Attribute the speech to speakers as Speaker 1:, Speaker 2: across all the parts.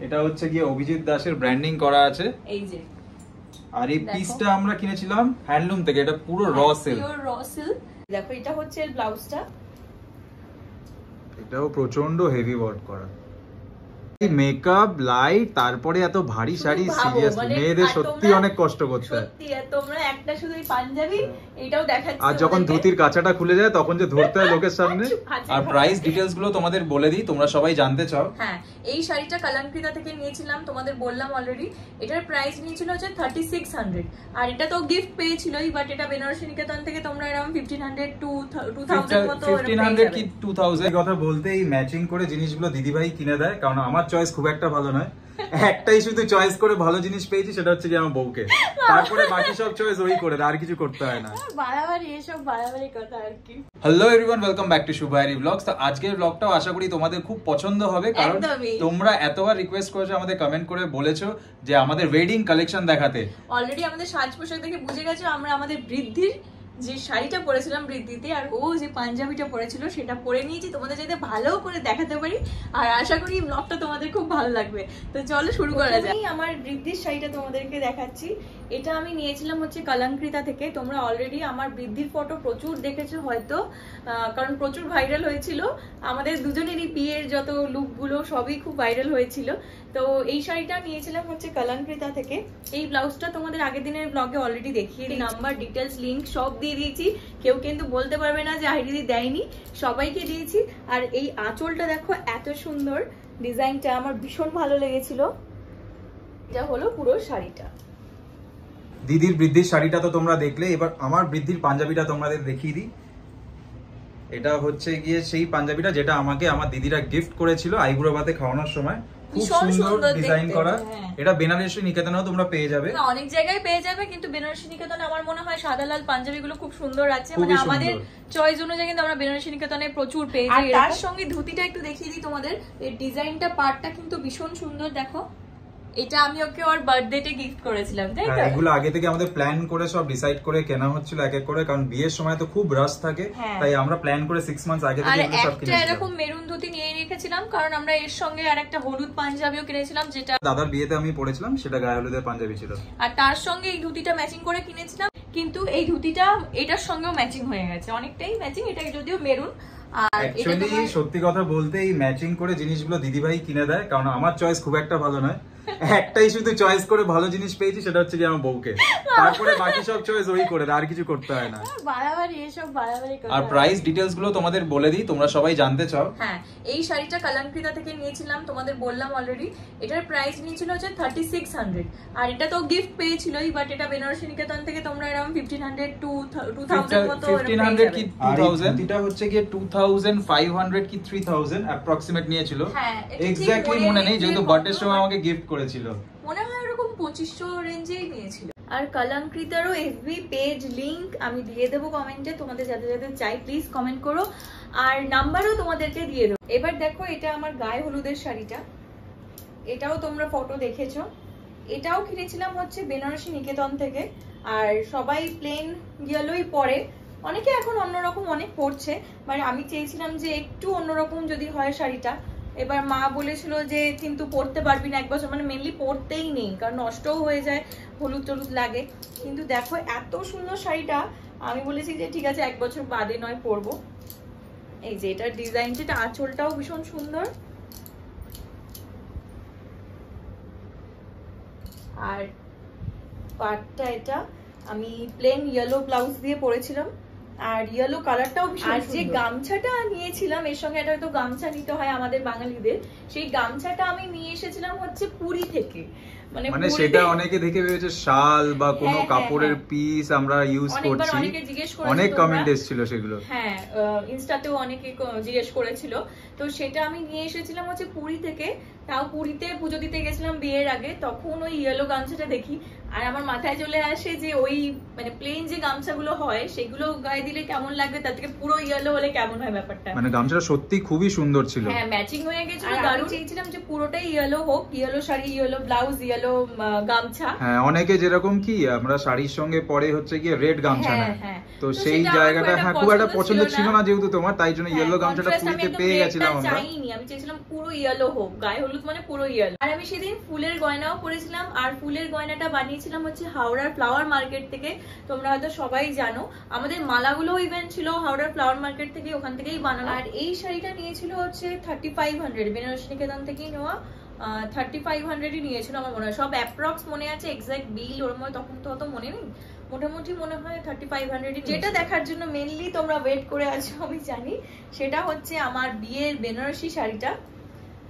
Speaker 1: এটা হচ্ছে গিয়ে অভিজিৎ দাসের ব্র্যান্ডিং করা আছে এই যে। আর এই পিসটা আমরা কিনেছিলাম হ্যান্ডলুম থেকে, এটা পুরো raw silk.
Speaker 2: Pure raw silk. দেখো এটা হচ্ছে এর ব্লাউজটা,
Speaker 1: এটাও প্রচন্ড হেভি ওয়ার্ক করা। মেকআপ লাইট তারপরে এত ভারী শাড়ি, সিরিয়াসলি মেয়েদের সত্যি অনেক কষ্ট করতে হয়।
Speaker 2: সত্যি তোমরা একটা শুধু পাঞ্জাবি এটাও দেখাচ্ছি,
Speaker 1: আর যখন ধুতির কাঁচাটা খুলে যায় তখন যে ধরতে হয় লোকের সামনে। আর প্রাইস ডিটেইলস গুলো তোমাদের বলে দিই, তোমরা সবাই জানতে চাও।
Speaker 2: হ্যাঁ, এই শাড়িটা কলঙ্কিতা থেকে নিয়েছিলাম, তোমাদের বললাম অলরেডি। এটার প্রাইস নিয়েছিল হচ্ছে 3600, আর এটা তো গিফট পেয়েছিলই, বাট এটা বেনারসি নিকেতন থেকে তোমরা এরকম 1500 টু 2000 মতো
Speaker 1: 1500 কি 2000 কথা বলতে এই ম্যাচিং করে জিনিসগুলো দিদিভাই কিনে দেয়, কারণ আমার চয়েস খুব একটা ভালো নয়। একটাই শুধু চয়েস করে ভালো জিনিস পেয়েছি, সেটা হচ্ছে যে আমার বউকে। তারপরে বাকি সব চয়েস ওই করে দেয়, আর কিছু করতে হয় না।
Speaker 2: বাড়াবাড়ি এসব বাড়াবাড়ি কথা আর কি।
Speaker 1: Hello everyone, welcome back to Shubhari blogs. তো আজকের ব্লগটাও আশা করি তোমাদের খুব পছন্দ হবে, কারণ তোমরা এতবার রিকোয়েস্ট করেছো, আমাদের কমেন্ট করে বলেছো যে আমাদের ওয়েডিং কালেকশন দেখাতে।
Speaker 2: অলরেডি আমাদের সাজ পোশাক দেখে বুঝে গেছো আমরা আমাদের বৃদ্ধির যে শাড়িটা পরেছিলাম বৃদ্ধিতে, আর ও যে পাঞ্জাবিটা পরেছিল সেটা পরে নিয়েছি তোমাদের যাতে ভালো করে দেখাতে পারি, আর আশা করি ব্লগটা তোমাদের খুব ভালো লাগবে। তো চলো শুরু করা যাক। আমার বৃদ্ধির শাড়িটা তোমাদেরকে দেখাচ্ছি। এটা আমি নিয়েছিলাম হচ্ছে কলঙ্কিতা থেকে। তোমরা অলরেডি আমার বৃদ্ধির ফটো প্রচুর দেখেছো হয়তো, কারণ প্রচুর ভাইরাল হয়েছিল। আমাদের দুজনেরই বিয়ের যত লুকগুলো সবই খুব ভাইরাল হয়েছিল। তো এই শাড়িটা নিয়েছিলাম হচ্ছে কলঙ্কিতা থেকে। এই ব্লাউজটা তোমাদের আগের দিনের ব্লগে অলরেডি দেখিয়ে দিই, নাম্বার ডিটেলস লিংক সব দিয়ে দিয়েছি। কেউ কিন্তু বলতে পারবে না যে আইডি দেয়নি, সবাইকে দিয়েছি। আর এই আঁচলটা দেখো এত সুন্দর, ডিজাইনটা আমার ভীষণ ভালো লেগেছিল। এটা হলো পুরো শাড়িটা।
Speaker 1: দিদির বৃদ্ধির শাড়িটা তো তোমরা দেখলে, এবার আমার বৃদ্ধির পাঞ্জাবিটা তোমাদের দেখিয়ে দিই। এটা হচ্ছে গিয়ে সেই পাঞ্জাবিটা যেটা আমাকে আমার দিদিরা গিফট করেছিল আইবুড়ো ভাতে খাওয়ানোর সময়। খুব সুন্দর ডিজাইন করা। এটা বেনারসি নিকেতনেও তোমরা পেয়ে যাবে,
Speaker 2: অনেক জায়গায় পেয়ে যাবে, কিন্তু বেনারসি নিকেতনে আমার মনে হয় সাদা লাল পাঞ্জাবিগুলো খুব সুন্দর আছে। মানে আমাদের চয়েস অনুযায়ী কিন্তু আমরা বেনারসি নিকেতনে প্রচুর পেয়ে যাই। আর তার সঙ্গে ধুতিটা একটু দেখিয়ে দিই তোমাদের। এই ডিজাইনটা পার্টটা কিন্তু ভীষণ সুন্দর, দেখো। এটা আমি ওকে ওর বার্থডেতে গিফট করেছিলাম, তাই তো?
Speaker 1: এগুলো আগে থেকে আমাদের প্ল্যান করে সব ডিসাইড করে কেনা হচ্ছিল এক এক করে, কারণ বিয়ের সময় তো খুব রাশ থাকে, তাই আমরা প্ল্যান করে 6 মান্থস আগে থেকে এগুলো সব কিনেছিলাম।
Speaker 2: এরকম মেরুন ধুতি নিয়ে রেখেছিলাম, কারণ আমরা এর সঙ্গে আরেকটা হলুদ পাঞ্জাবিও কিনেছিলাম, যেটা
Speaker 1: দাদার বিয়েতে আমি পরেছিলাম, সেটা গায়ে হলুদের পাঞ্জাবি ছিল।
Speaker 2: আর তার সঙ্গে এই ধুতিটা ম্যাচিং করে কিনেছিলাম, কিন্তু এই ধুতিটা এটার সঙ্গেও ম্যাচিং হয়ে গেছে, অনেকটাই ম্যাচিং। এটা যদিও মেরুন। আর
Speaker 1: অ্যাকচুয়ালি সত্যি কথা বলতে এই ম্যাচিং করে জিনিসগুলো দিদিভাই কিনে দেয়, কারণ আমার চয়েস খুব একটা ভালো নয়। একটাই শুধু চয়েস করে ভালো জিনিস পেয়েছি, সেটা হচ্ছে যে আমার বউকে। তারপরে বাকি সব চয়েস ওই করে দেয়, আর কিছু করতে হয় না।
Speaker 2: বাড়াবাড়ি এসব বাড়াবাড়ি কথা।
Speaker 1: আর প্রাইস ডিটেইলস গুলো তোমাদের বলে দিই, তোমরা সবাই জানতে চাও।
Speaker 2: হ্যাঁ, এই শাড়িটা কলঙ্কিতা থেকে নিয়েছিলাম, তোমাদের বললাম অলরেডি। এটার প্রাইস নিয়েছিল হচ্ছে 3600, আর এটা তো গিফট পেয়েছিলই, বাট এটা বেনারসি নিকেতন থেকে তোমরা এরকম 1500 টু 2000 মতো
Speaker 1: 1500 কি 2000, এটা হচ্ছে গিয়ে 2500 কি 3000 অ্যাপ্রক্সিমেট নিয়েছিল। এক্স্যাক্টলি মনে নেই, যেহেতু বার্থডে সময় আমাকে গিফট করেছিল।
Speaker 2: মনে হয় এরকম 2500 রেঞ্জেই নিয়েছিল। আর কলঙ্কিতারও এফবি পেজ লিংক আমি দিয়ে দেবো কমেন্টে, তোমাদের যাদের যাদের চাই প্লিজ কমেন্ট করো, আর নাম্বারও তোমাদেরকে দিয়ে দেবো। এবার দেখো, এটা আমার গায়ে হলুদের শাড়িটা। এটাও তোমরা ফটো দেখেছো। এটাও কিনেছিলাম হচ্ছে বেনারসি নিকেতন থেকে। আর সবাই প্লেন ইয়েলোই পরে, অনেকে এখন অন্যরকম অনেক পরছে, মানে আমি চেয়েছিলাম যে একটু অন্যরকম যদি হয় শাড়িটা। এবার মা বলেছিল যে কিন্তু পরতে পারবি না 1 বছর, মানে মেনলি পরতেই নেই, কারণ নষ্টও হয়ে যায়, হলুদ টলুদ লাগে। কিন্তু দেখো এত সুন্দর শাড়িটা, আমি বলেছি যে ঠিক আছে 1 বছর বাদে নয় পরবো। এই যে এটার ডিজাইনটা, এটা আঁচলটাও ভীষণ সুন্দর। আর পাটটা এটা আমি প্লেন ইয়েলো ব্লাউজ দিয়ে পরেছিলাম, আর ইয়েলো কালারটাও ভীষণ। আর যে গামছাটা নিয়েছিলাম এর সঙ্গে, এটা হয়তো গামছা নিতে হয় আমাদের বাঙালিদের, সেই গামছাটা আমি নিয়ে এসেছিলাম হচ্ছে পুরী থেকে।
Speaker 1: মানে সেটা অনেকে দেখে ভেবেছে শাল বা কোনো কাপড়ের পিস আমরা ইউজ করছি, অনেক কমেন্ট এসেছিল সেগুলো।
Speaker 2: হ্যাঁ, ইনস্টাতেও অনেকে জিজ্ঞেস করেছিল। তো সেটা আমি নিয়ে এসেছিলাম হচ্ছে পুরী থেকে। তাও পুরীতে পুজো দিতে গেছিলাম বিয়ের আগে, তখন ওই ইয়েলো গামছাটা দেখি, আর আমার মাথায় চলে আসে যে ওই মানে প্লেন যে গামছাগুলো হয় সেগুলো গায়ে দিলে কেমন লাগবে, তার থেকে পুরো ইয়েলো হলে কেমন হয় ব্যাপারটা।
Speaker 1: মানে গামছাটা সত্যি খুবই সুন্দর ছিল।
Speaker 2: হ্যাঁ, ম্যাচিং হয়ে গেছিল। দারুণ চেয়েছিলাম যে পুরোটাই ইয়েলো হোক, yellow sari, yellow blouse, yellow yellow গামছা।
Speaker 1: হ্যাঁ, অনেকে যেরকম কি আমরা শাড়ির সঙ্গে পরে হচ্ছে গিয়ে রেড গামছা না, তো সেই জায়গাটা হ্যাঁ খুব একটা পছন্দ ছিল না যেহেতু তোমার, তাই জন্য ইয়েলো গামছাটা পুরীতে পেয়ে গেছিলাম আমরা।
Speaker 2: চাইনি, আমি চেয়েছিলাম পুরো ইয়েলো হোক, গায়ে হলুদ মানে পুরো ইয়েলো। আর আমি সেদিন ফুলের গয়নাও পরেছিলাম, আর ফুলের গয়নাটা বানিয়েছিলাম হচ্ছে হাওড়ার ফ্লাওয়ার মার্কেট থেকে। তোমরা হয়তো সবাই জানো আমাদের মালাগুলো ইভেন্ট ছিল হাওড়ার ফ্লাওয়ার মার্কেট থেকে, ওখান থেকেই বানানো। আর এই শাড়িটা নিয়েছিল হচ্ছে 3500, বেনারস নিকেতন থেকেই নেওয়া। 3500ই নিয়েছিল আমার মনে হয়, সব অ্যাপ্রক্স মনে আছে, এক্সাক্ট বিল ওর মধ্যে তখন তো অত মনে নেই, মোটামুটি মনে হয় 3500। যেটা দেখার জন্য মেনলি তোমরা ওয়েট করে আছো আমি জানি, সেটা হচ্ছে আমার বিয়ের বেনারসি শাড়িটা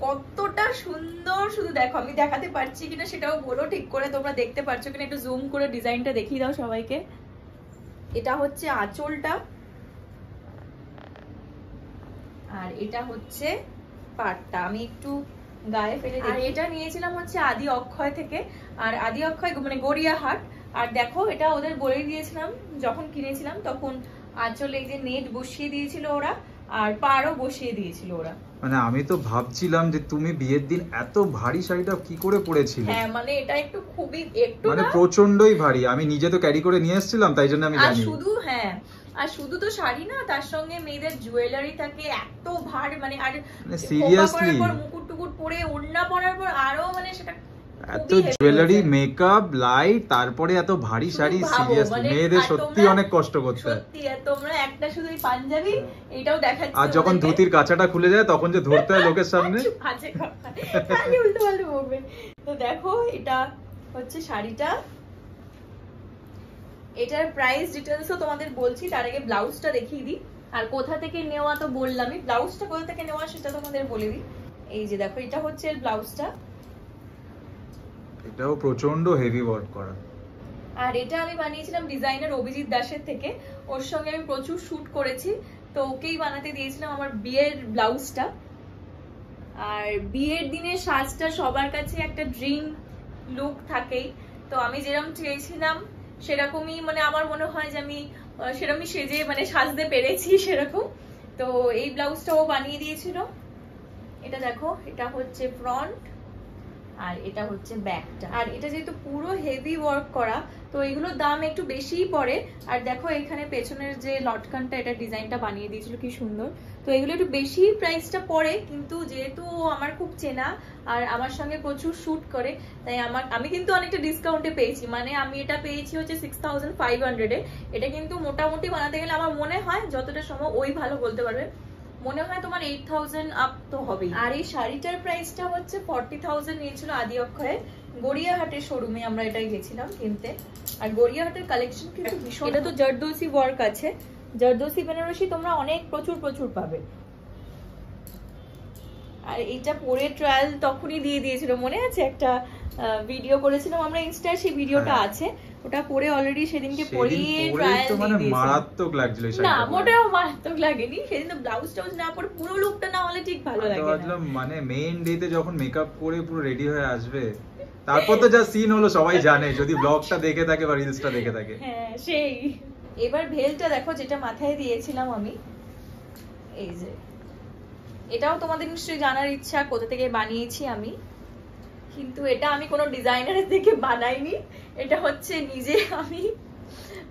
Speaker 2: কতটা সুন্দর। শুধু দেখো, আমি দেখাতে পারছি কিনা সেটাও বলো ঠিক করে, তোমরা দেখতে পারছো কিনা একটু জুম করে ডিজাইনটা দেখিয়ে দাও সবাইকে। এটা হচ্ছে আঁচলটা, আর এটা হচ্ছে পাটটা। আমি একটু গায়ে ফেলে দিই। আর এটা নিয়েছিলাম হচ্ছে আদি অক্ষয় থেকে, আর আদি অক্ষয় মানে গড়িয়াহাট। আর দেখো এটা ওদের বলে দিয়েছিলাম যখন কিনেছিলাম, তখন আঁচলে এই যে নেট বসিয়ে দিয়েছিল ওরা, আর পাড়ও বসিয়ে দিয়েছিল ওরা।
Speaker 1: মানে আমি তো ভাবছিলাম যে তুমি বিয়ের দিন এত ভারী শাড়িটা কি করে পরেছিলে।
Speaker 2: হ্যাঁ মানে এটা একটু খুবই একটু
Speaker 1: মানে প্রচন্ডই ভারী, আমি নিজে তো ক্যারি করে নিয়ে এসেছিলাম তাই জন্য আমি জানি।
Speaker 2: আর শুধু হ্যাঁ, আর শুধু তো শাড়ি না, তার সঙ্গে মেয়েদের জুয়েলারি থাকে এত ভারী, মানে আর
Speaker 1: সিরিয়াসলি
Speaker 2: মুকুট টুকুট পরে ওড়না পরার পর আরো মানে সেটা
Speaker 1: এত জুয়েলারি, মেকআপ, লাইট, তারপরে এত ভারী শাড়ি, সিরিয়াসলি মেয়েদের সত্যি অনেক কষ্ট করতে হয়।
Speaker 2: সত্যি, আর তোমরা একটা শুধু এই পাঞ্জাবি এটাও দেখাচ্ছি,
Speaker 1: আর যখন ধুতির কাঁচাটা খুলে যায় তখন যে ধরতে হয় লোকের সামনে,
Speaker 2: আছে খালি উল্টো পাল্টো বলবে। তো দেখো এটা হচ্ছে শাড়িটা, এটার প্রাইস ডিটেইলসও তোমাদের বলছি, তার আগে ব্লাউজটা দেখিয়ে দিই। আর কোথা থেকে নেওয়া তো বললামই, ব্লাউজটা কোথা থেকে নেওয়া সেটা তোমাদের বলে দিই। এই যে দেখো এটা হচ্ছে এর ব্লাউজটা,
Speaker 1: এটাও প্রচন্ড হেভি ওয়ার্ক করা।
Speaker 2: আর এটা আমি বানিয়েছিলাম ডিজাইনার অভিজিৎ দাসের থেকে, ওর সঙ্গে আমি প্রচুর শুট করেছি, তো ওকেই বানাতে দিয়েছিলাম আমার বিয়ের ব্লাউজটা। আর বিয়ের দিনের সাজটা সবার কাছে একটা ড্রিম লুক থাকেই, তো আমি যেরকম চেয়েছিলাম সেরকমই, মানে আমার মনে হয় যে আমি সেরকমই সেজে মানে সাজতে পেরেছি সেরকম। তো এই ব্লাউজটাও বানিয়ে দিয়েছিল। এটা দেখো, এটা হচ্ছে ফ্রন্ট আর এটা হচ্ছে ব্যাকটা। আর এটা যেহেতু পুরো হেভি ওয়ার্ক করা, তো এগুলোর দাম একটু বেশিই পড়ে। আর দেখো এখানে পেছনের যে লটকানটা, এটা ডিজাইনটা বানিয়ে দিয়েছিল কি সুন্দর, তো এগুলো একটু বেশি প্রাইসটা পড়ে, কিন্তু যেহেতু আমার খুব চেনা আর আমার সঙ্গে প্রচুর শুট করে, তাই আমি কিন্তু অনেকটা ডিসকাউন্টে পেয়েছি। মানে আমি এটা পেয়েছি হচ্ছে 6500-এ। এটা কিন্তু মোটামুটি বানাতে গেলে আমার মনে হয়, যতটা সম্ভব ওই ভালো বলতে পারবে, মনে হয় তোমার 8000 আপ তো হবে। আর এই শাড়িটার প্রাইসটা হচ্ছে 40,000 নিয়েছিল আদি অক্ষয়ে। গড়িয়াহাটের শোরুমে আমরা এটাই গেছিলাম কিনতে। আর গড়িয়াহাটের কালেকশন কিন্তু ভীষণ, এটা তো জর্দোসি ওয়ার্ক আছে, জর্দোসি বেনারসি তোমরা অনেক প্রচুর পাবে। আর এটা পরে ট্রায়াল তখনই দিয়ে দিয়েছিল, মনে আছে একটা ভিডিও করেছিলাম আমরা ইনস্টায়, সেই ভিডিওটা আছে, ওটা পরে অলরেডি সেদিনকে পরিয়ে ট্রায়াল দিয়ে দিয়েছে।
Speaker 1: মারাত্মক লাগছিল এই শাড়িটা।
Speaker 2: না মোটেও মারাত্মক লাগেনি, সেদিন তো ব্লাউজটাও না পরে পুরো লুকটা না হলে ঠিক ভালো লাগে না।
Speaker 1: মানে মেইন ডেতে যখন মেকআপ করে পুরো রেডি হয়ে আসবে, তারপর তো যা সিন হলো সবাই জানে, যদি ব্লগটা দেখে থাকে বা রিলসটা দেখে থাকে।
Speaker 2: হ্যাঁ সেই। এবার ভেলটা দেখো যেটা মাথায় দিয়েছিলাম আমি, এই যে এটাও তোমাদের নিশ্চয়ই জানার ইচ্ছা কোথা থেকে বানিয়েছি আমি, কিন্তু এটা আমি কোনো ডিজাইনারের থেকে বানাইনি, এটা হচ্ছে নিজে আমি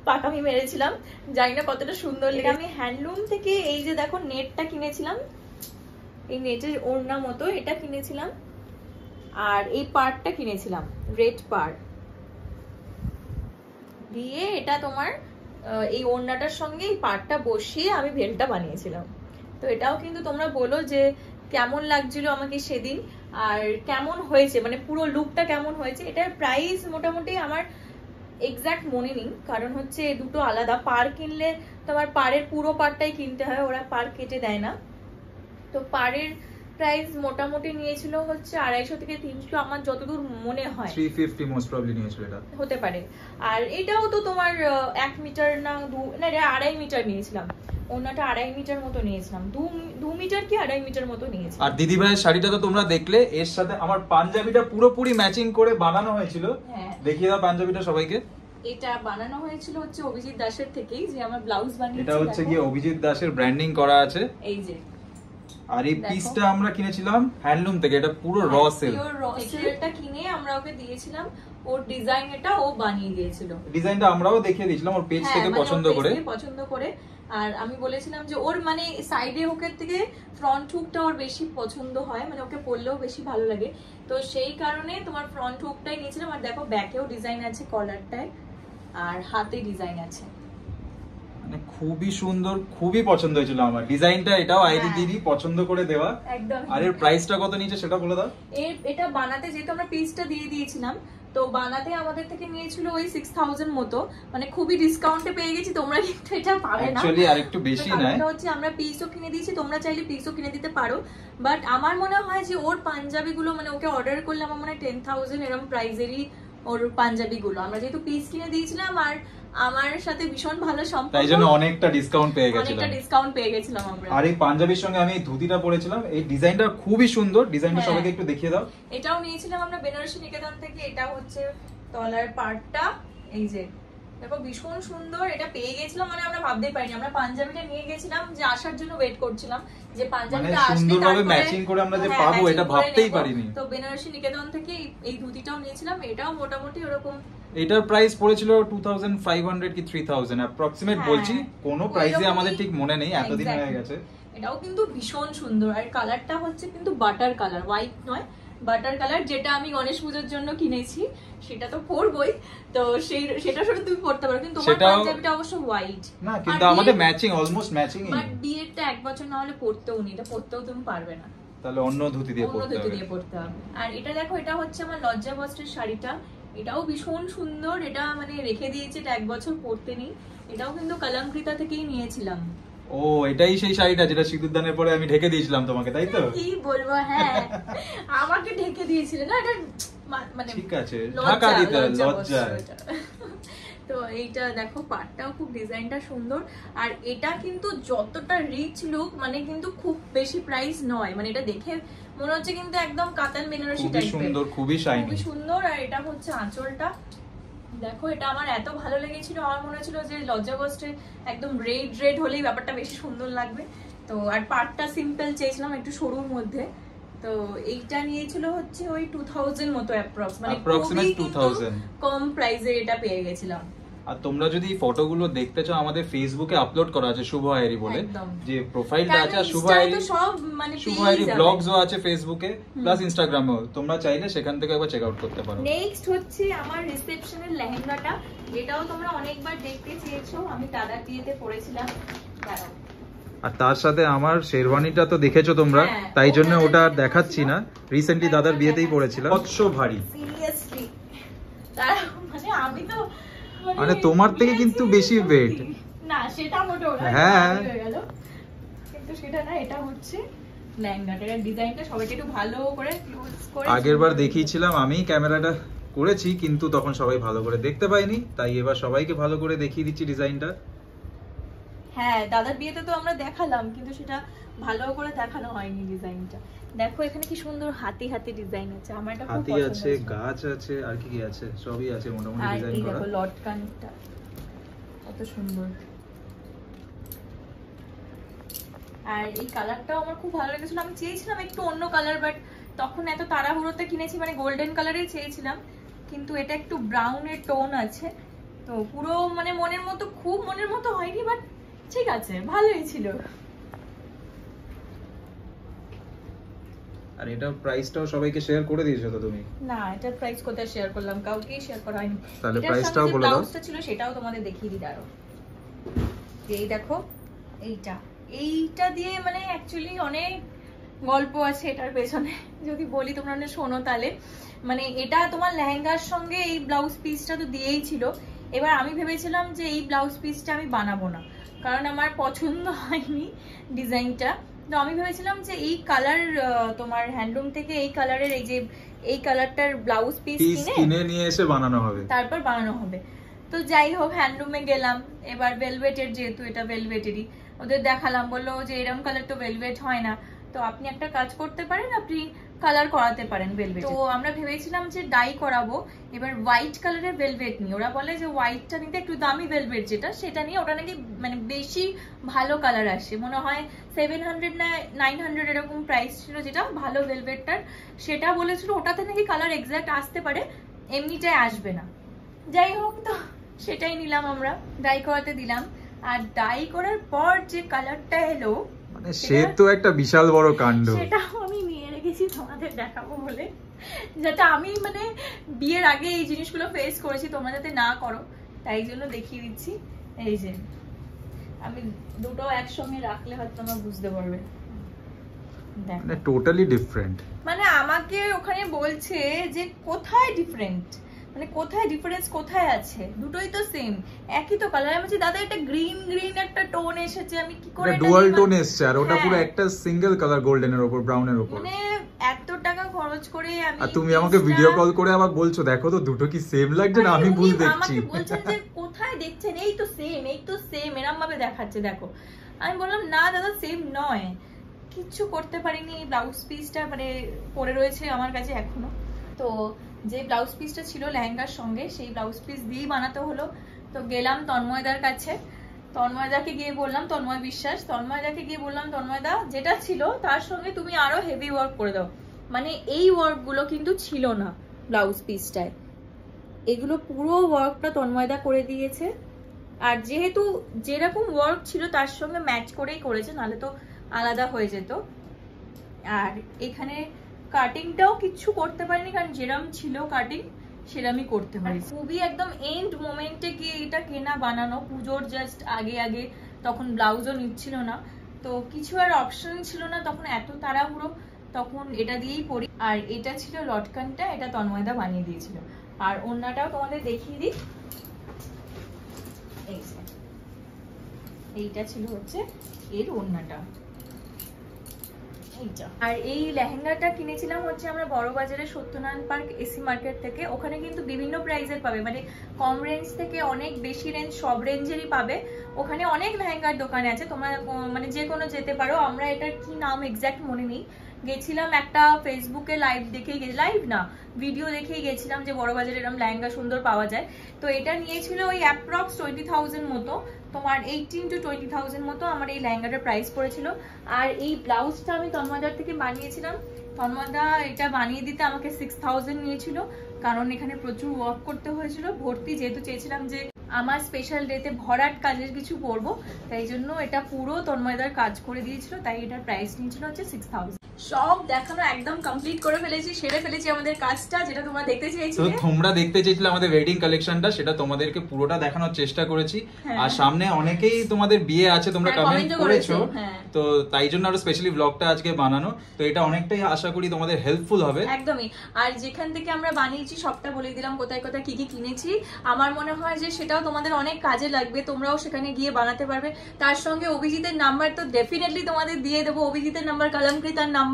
Speaker 2: পাকামি মেরেছিলাম, জানি না কতটা সুন্দর লেগে। আমি হ্যান্ডলুম থেকে এই যে দেখো নেটটা কিনেছিলাম, এই নেটের ওড়না মতো এটা কিনেছিলাম, আর এই পার্টটা কিনেছিলাম রেড পার্ট দিয়ে, এটা তোমার এই ওড়নাটার সঙ্গে এই পার্টটা বসিয়ে আমি ভেলটা বানিয়েছিলাম। তো এটাও কিন্তু তোমরা বলো যে কেমন লাগছিল আমাকে সেদিন, আর কেমন হয়েছে, মানে পুরো লুকটা কেমন হয়েছে। এটার প্রাইস মোটামুটি আমার এক্সাক্ট মনে নেই, কারণ হচ্ছে দুটো আলাদা। পার কিনলে তোমার পাড়ের পুরো পাড়টাই কিনতে হয়, ওরা পার কেটে দেয় না। তো পাড়ের প্রাইস মোটামুটি নিয়েছিল হচ্ছে 250 থেকে 300, আমার যতদূর মনে হয়
Speaker 1: 350 মোস্ট প্রবাবলি নিয়েছিল, এটা
Speaker 2: হতে পারে। আর এটাও তো তোমার 1 মিটার না 2.5 মিটার নিয়েছিলাম, ওনাটা 2.5 মিটার মতো নিয়েছিলাম, 2 মিটার কি 2.5 মিটার মতো নিয়েছিলাম।
Speaker 1: আর দিদি ভাইয়ের শাড়িটা তো তোমরা দেখলে, এর সাথে আমার পাঞ্জাবিটা পুরোপুরি ম্যাচিং করে বানানো হয়েছিল। দেখিয়ে দাও পাঞ্জাবিটা সবাইকে।
Speaker 2: এটা বানানো হয়েছিল হচ্ছে অভিজিৎ দাসের থেকেই, যে আমার ব্লাউজ বানিয়েছে।
Speaker 1: এটা হচ্ছে কি অভিজিৎ দাসের ব্র্যান্ডিং করা আছে,
Speaker 2: এই যে।
Speaker 1: আর এই পিসটা আমরা কিনেছিলাম হ্যান্ডলুম থেকে, এটা পুরো র সিল্ক।
Speaker 2: পিওর র সিল্কটা কিনে আমরা ওকে দিয়েছিলাম, ওর ডিজাইন এটা ও বানিয়ে দিয়েছিল।
Speaker 1: ডিজাইনটা আমরাও দেখিয়ে দিয়েছিলাম ওর পেজ থেকে পছন্দ করে।
Speaker 2: আর আমি বলেছিলাম যে ওর মানে সাইডে হুকের থেকে ফ্রন্ট হুকটা ওর বেশি পছন্দ হয়, মানে ওকে পরলেও বেশি ভালো লাগে, তো সেই কারণে তোমার ফ্রন্ট হুকটাই নিয়েছিলাম। আর দেখো ব্যাকেও ডিজাইন আছে কলারটায়, আর হাতে ডিজাইন আছে,
Speaker 1: মানে খুবই সুন্দর, খুবই পছন্দ হয়েছিল আমার ডিজাইনটা। এটাও আইডি দিদি পছন্দ করে দেওয়া
Speaker 2: একদম।
Speaker 1: আর এর প্রাইসটা কত নিচে সেটা বলে দাও।
Speaker 2: এটা বানাতে যেহেতু আমরা পিসটা দিয়ে দিয়েছিলাম, তো বানাতে আমাদের থেকে নিয়েছিল ওই 6000 মতো, মানে খুবই ডিসকাউন্টে পেয়ে গেছি, তোমরা কিন্তু এটা পাবে না
Speaker 1: অ্যাকচুয়ালি আর একটু বেশি নয়,
Speaker 2: এটা হচ্ছে আমরা পিসও কিনে দিয়েছি, তোমরা চাইলে পিসও কিনে দিতে পারো। বাট আমার মনে হয় যে ওর পাঞ্জাবি গুলো মানে ওকে অর্ডার করলে আমার মনে হয় 10000 এরকম প্রাইজেরই ওর পাঞ্জাবি গুলো। আমরা যেহেতু পিস কিনে দিয়েছিলাম আর আমার সাথে ভীষণ ভালো সম্পর্ক,
Speaker 1: তাই জন্য অনেকটা ডিসকাউন্ট পেয়ে
Speaker 2: গেছিলাম আমরা।
Speaker 1: আর এই পাঞ্জাবির সঙ্গে আমি ধুতিটা পরেছিলাম, এই ডিজাইনটা খুবই সুন্দর, ডিজাইনটা সবাইকে একটু দেখিয়ে দাও।
Speaker 2: এটাও নিয়েছিলাম আমরা বেনারসি নিকেতন থেকে, এটা হচ্ছে তলার পার্টটা, এই যে দেখো ভীষণ সুন্দর, এটা পেয়ে গেছিলাম, মানে আমরা ভাবতেই পারিনি। আমরা পাঞ্জাবিটা নিয়ে গেছিলাম যে আসার জন্য ওয়েট করছিলাম যে পাঞ্জাবিটা আসবে
Speaker 1: সুন্দরভাবে ম্যাচিং করে আমরা যে পাবো এটা ভাবতেই পারিনি।
Speaker 2: তো বেনারসি নিকেতন থেকে এই ধুতিটাও নিয়েছিলাম, এটাও মোটামুটি ওরকম,
Speaker 1: এটার প্রাইস পড়েছিল 2500 কি 3000 অ্যাপ্রক্সিমেট বলছি, কোনো প্রাইসে আমাদের ঠিক মনে নেই, এতদিন হয়ে গেছে।
Speaker 2: এটাও কিন্তু ভীষণ সুন্দর, আর কালারটা হচ্ছে কিন্তু বাটার কালার, হোয়াইট নয়, বাটার কালার, যেটা আমি গণেশ পূজার জন্য কিনেছি, সেটা তো পরবই, তো সেটা শুধু তুমি পরতে পারো, কিন্তু তোমার পাঞ্জাবিটা অবশ্য হোয়াইট
Speaker 1: না, কিন্তু আমাদের ম্যাচিং, অলমোস্ট ম্যাচিং।
Speaker 2: বাট বিয়েরটা 1 বছর না হলে পরতেও নি, এটা পরতেও তুমি পারবে না,
Speaker 1: তাহলে অন্য ধুতি দিয়ে পরতে
Speaker 2: হবে। আর এটা দেখো, এটা হচ্ছে আমার লজ্জা বস্ত্রের শাড়িটা, এটাও ভীষণ সুন্দর, এটা মানে রেখে দিয়েছি, এটা 1 বছর পরতে নেই, এটাও কিন্তু কলমকৃতা থেকেই নিয়েছিলাম।
Speaker 1: ও, এটাই সেই শাড়িটা যেটা সিঁদুর দানের পরে আমি ঢেকে দিয়েছিলাম তোমাকে, তাই তো?
Speaker 2: কি বলবো, হ্যাঁ আমাকে ঢেকে দিয়েছিলে না, এটা মানে
Speaker 1: ঠিক আছে, ঢাকা দিতে লজ্জা।
Speaker 2: তো এইটা দেখো পাটটাও খুব ডিজাইনটা সুন্দর, আর এটা কিন্তু যতটা রিচ লুক, মানে কিন্তু খুব বেশি প্রাইস নয়, মানে এটা দেখে মনে হচ্ছে কিন্তু একদম কাতান বেনারসি টাইপের,
Speaker 1: সুন্দর, খুবই শাইনি,
Speaker 2: খুবই সুন্দর। আর এটা হচ্ছে আঁচলটা, দেখো এটা আমার এত ভালো লেগেছিল, আমার মনে হচ্ছিল যে লজ্জা বস্ত্রে একদম রেড হলেই ব্যাপারটা বেশি সুন্দর লাগবে। তো আর পাটটা সিম্পল চেয়েছিলাম একটু সরুর মধ্যে, তো এইটা নিয়েছিল হচ্ছে ওই 2000 মতো অ্যাপ্রক্স, মানে
Speaker 1: অ্যাপ্রক্সিমেট 2000
Speaker 2: কম প্রাইসে এটা পেয়ে গেছিলাম।
Speaker 1: আর তোমরা যদি ফটোগুলো দেখতে চাও, আমাদের ফেসবুকে আপলোড করা আছে শুভ আইরি বলে, যে প্রোফাইলটা আছে, শুভ আইরি ব্লগসও আছে ফেসবুকে, প্লাস ইনস্টাগ্রামেও, তোমরা চাইলে সেখান থেকে একবার চেক আউট করতে পারো।
Speaker 2: নেক্সট হচ্ছে আমার রিসেপশনের লেহেঙ্গাটা, যেটাও তোমরা অনেকবার দেখতে চেয়েছো, আমি দাদার বিয়েতে পরেছিলাম।
Speaker 1: আর তার সাথে আমার শেরওয়ানিটা তো দেখেছো তোমরা, তাই জন্য ওটা আর দেখাচ্ছি না, রিসেন্টলি দাদার বিয়েতেই পরেছিলাম। কত ভারী,
Speaker 2: সিরিয়াসলি, মানে আমি তো
Speaker 1: মানে তোমার থেকে কিন্তু বেশি ওয়েট
Speaker 2: না, সেটা মোটেও না,
Speaker 1: হ্যাঁ
Speaker 2: হয়ে গেল, কিন্তু সেটা না, এটা হচ্ছে লেহেঙ্গাটার ডিজাইনটা সবাইকে একটু ভালো করে ক্লোজ করে,
Speaker 1: আগেরবার দেখিয়েছিলাম আমি, ক্যামেরাটা করেছি কিন্তু তখন সবাই ভালো করে দেখতে পাইনি, তাই এবার সবাইকে ভালো করে দেখিয়ে দিচ্ছি ডিজাইনটা।
Speaker 2: হ্যাঁ, দাদার বিয়েতে তো আমরা দেখালাম, কিন্তু সেটা ভালো করে দেখানো হয়নি ডিজাইনটা। দেখো এখানে কি সুন্দর হাতি ডিজাইন আছে, আমার এটা খুব পছন্দ হয়েছে।
Speaker 1: হাতি আছে, গাছ আছে, আর কি কি আছে, সবই আছে মোটামুটি ডিজাইন করা।
Speaker 2: আর এই দেখো লটকানটা কত সুন্দর, আর এই কালারটাও আমার খুব ভালো লেগেছিল। আমি চেয়েছিলাম একটু অন্য কালার, বাট তখন এত তাড়াহুড়োতে কিনেছি, মানে গোল্ডেন কালারেই চেয়েছিলাম, কিন্তু এটা একটু ব্রাউনের টোন আছে, তো পুরো মানে মনের মতো, খুব মনের মতো হয়নি, বাট ঠিক আছে, ভালোই ছিল।
Speaker 1: আর এটা প্রাইসটাও সবাইকে শেয়ার করে দিয়েছো তো তুমি?
Speaker 2: না, এটা প্রাইস কোথায় শেয়ার করলাম, কাউকেই শেয়ার করা হয়নি।
Speaker 1: তাহলে প্রাইসটাও বলে দাও।
Speaker 2: ব্লাউজটা ছিল সেটাও তোমাদের দেখিয়ে দিই, দাঁড়াও। এই দেখো, এইটা দিয়ে মানে অ্যাকচুয়ালি অনেক গল্প আছে এটার পেছনে, যদি বলি তোমরা শোনো তাহলে। মানে এটা তোমার লেহেঙ্গার সঙ্গে এই ব্লাউজ পিসটা তো দিয়েই ছিল, এবার আমি ভেবেছিলাম যে এই ব্লাউজ পিসটা আমি বানাবো না, কারণ আমার পছন্দ হয়নি ডিজাইনটা। তো আমি ভেবেছিলাম যে এই কালার তোমার হ্যান্ডলুম থেকে এই কালারের, এই কালারটার ব্লাউজ পিস
Speaker 1: কিনে নিয়ে এসে বানানো হবে,
Speaker 2: তারপর বানানো হবে। তো যাই হোক, হ্যান্ডলুমে গেলাম, এবার ভেলভেটের, যেহেতু এটা ভেলভেটেরই, ওদের দেখালাম, বললো যে এরকম কালার তো ভেলভেট হয় না, তো আপনি একটা কাজ করতে পারেন, আপনি কালার করাতে পারেন ভেলভেট। তো আমরা ভেবেছিলাম যে ডাই করাবো, এবার হোয়াইট কালারের ভেলভেট নিয়ে। ওরা বলে যে হোয়াইটটা নিতে একটু দামি ভেলভেট যেটা, সেটা নিয়ে ওটা নাকি মানে বেশি ভালো কালার আসে, মনে হয় 700 না 900 এরকম প্রাইস ছিল যেটা ভালো ভেলভেটটার। সেটা বলেছিল ওটাতে নাকি কালার এক্সাক্ট আসতে পারে, এমনিটাই আসবে না। যাই হোক, তো সেটাই নিলাম আমরা, ডাই করাতে দিলাম। আর ডাই করার পর যে কালারটা এলো
Speaker 1: মানে সে তো একটা বিশাল বড় কাণ্ড।
Speaker 2: সেটা আমি নিয়ে রেখেছি তোমাদের দেখাবো বলে, যাতে আমি মানে বিয়ের আগে এই জিনিসগুলো ফেস করেছি, তোমরা যাতে না করো তাই জন্য দেখিয়ে দিচ্ছি। এই যে আমি দুটো একসঙ্গে রাখলে হয়তো তোমরা বুঝতে পারবে।
Speaker 1: মানে টোটালি ডিফারেন্ট।
Speaker 2: মানে আমাকে ওখানে বলছে যে কোথায় ডিফারেন্ট, মানে কোথায় ডিফারেন্স কোথায় আছে, দুটোই তো সেম, একই তো কালার। আমি বলছি দাদা এটা গ্রিন গ্রিন একটা টোন এসেছে, আমি কি করে
Speaker 1: এটা ডুয়াল টোন এসেছে, আর ওটা পুরো একটা সিঙ্গেল কালার গোল্ডেনের উপর ব্রাউনের উপর।
Speaker 2: মানে এত টাকা খরচ করে আমি,
Speaker 1: আর তুমি আমাকে ভিডিও কল করে আবার বলছো দেখো তো দুটো কি সেম লাগছে না, আমি ভুল দেখছি।
Speaker 2: আমাকে বলছেন যে কোথায় দেখছেন, এই তো সেম, এই তো সেম, এরকম ভাবে দেখাচ্ছে দেখো। আমি বললাম না দাদা সেম নয়, কিচ্ছু করতে পারিনি। ব্লাউজ পিসটা মানে পরে রয়েছে আমার কাছে এখনো। তো যে ব্লাউজ পিসটা ছিল লেহেঙ্গার সঙ্গে, সেই ব্লাউজ পিস দিয়েই বানাতে হলো। তো গেলাম তন্ময়দার কাছে, তন্ময়দাকে গিয়ে বললাম, তন্ময় বিশ্বাস, তন্ময়দাকে গিয়ে বললাম তন্ময়দা যেটা ছিল তার সঙ্গে তুমি আরো হেভি ওয়ার্ক করে দাও। মানে এই ওয়ার্ক গুলো কিন্তু ছিল না ব্লাউজ পিসটায়, এগুলো পুরো ওয়ার্কটা তন্ময়দা করে দিয়েছে। আর যেহেতু যেরকম ওয়ার্ক ছিল তার সঙ্গে ম্যাচ করেই করেছে, নাহলে তো আলাদা হয়ে যেত। আর এখানে কাটিংটাও কিছু করতে পারিনি, কারণ যেরকম ছিল কাটিং সেরকমই করতে হয়। খুবই একদম এন্ড মোমেন্টে গিয়ে এটা কেনা বানানো, পুজোর জাস্ট আগে আগে, তখন ব্লাউজও নিচ্ছিল না, তো কিছু আর অপশন ছিল না তখন, এত তাড়াহুড়ো, তখন এটা দিয়েই পরি। আর এটা ছিল লটকানটা, এটা তন্ময়দা বানিয়ে দিয়েছিল। আর ওড়নাটাও তোমাদের দেখিয়ে দিই, এইটা ছিল হচ্ছে এর ওড়নাটা। আর এই লেহেঙ্গাটা কিনেছিলাম হচ্ছে আমরা বড় বাজারে সত্যনারায়ণ পার্ক এসি মার্কেট থেকে। ওখানে কিন্তু বিভিন্ন প্রাইসের পাবে, মানে কম রেঞ্জ থেকে অনেক বেশি রেঞ্জ, সব রেঞ্জেরই পাবে। ওখানে অনেক লেহেঙ্গার দোকানে আছে, তোমরা মানে যে কোনো যেতে পারো। আমরা এটার কি নাম এক্সাক্ট মনে নেই, গেছিলাম একটা ফেসবুকে লাইভ দেখেই, লাইভ না ভিডিও দেখেই গেছিলাম যে বড় বাজারে এরকম লেহেঙ্গা সুন্দর পাওয়া যায়। তো এটা নিয়েছিল ওই অ্যাপ্রক্স 20,000 মতো, তোমার 18 to 20,000 মতো আমার এই লেহেঙ্গাটার প্রাইস পড়েছিল। আর এই ব্লাউজটা আমি তন্ময়দার থেকে বানিয়েছিলাম, তন্ময়দা এটা বানিয়ে দিতে আমাকে 6,000 নিয়েছিল, কারণ এখানে প্রচুর ওয়ার্ক করতে হয়েছিল ভর্তি, যেহেতু চেয়েছিলাম যে আমার স্পেশাল ডেতে ভরাট কাজের কিছু করবো, তাই জন্য এটা পুরো তন্ময়দার কাজ করে দিয়েছিল, তাই এটার প্রাইস নিয়েছিল হচ্ছে 6,000। সব দেখানো একদম কমপ্লিট করে ফেলেছি, সেরে ফেলেছি আমাদের কাজটা, যেটা তোমরা দেখতে চেয়েছিলে।
Speaker 1: তো তোমরা দেখতে চেয়েছিলে আমাদের ওয়েডিং কালেকশনটা, সেটা তোমাদেরকে পুরোটা দেখানোর চেষ্টা করেছি। আর সামনে অনেকেই তোমাদের বিয়ে আছে, তোমরা কমেন্ট করেছো, তো তাই জন্য আরো স্পেশালি ব্লগটা আজকে বানানো। তো এটা অনেকটাই আশা করি তোমাদের হেল্পফুল হবে।
Speaker 2: একদমই। আর যেখান থেকে আমরা বানিয়েছি সবটা বলে দিলাম, কোথায় কোথায় কি কি কিনেছি। আমার মনে হয় যে সেটাও তোমাদের অনেক কাজে লাগবে, তোমরাও সেখানে গিয়ে বানাতে পারবে। তার সঙ্গে অভিজিতের নাম্বার তো ডেফিনেটলি তোমাদের দিয়ে দেবো, অভিজিতের নাম্বার, কলমকৃতার নাম্বার।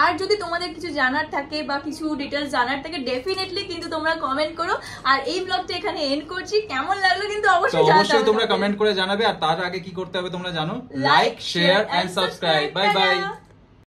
Speaker 2: আর যদি তোমাদের কিছু জানার থাকে বা কিছু ডিটেলস জানার থাকে ডেফিনেটলি কিন্তু তোমরা কমেন্ট করো। আর এই ব্লগটা এখানে এন্ড করছি, কেমন লাগলো কিন্তু অবশ্যই
Speaker 1: তোমরা কমেন্ট করে জানাবে। আর তার আগে কি করতে হবে তোমরা জানো, like, share and subscribe. Bye by.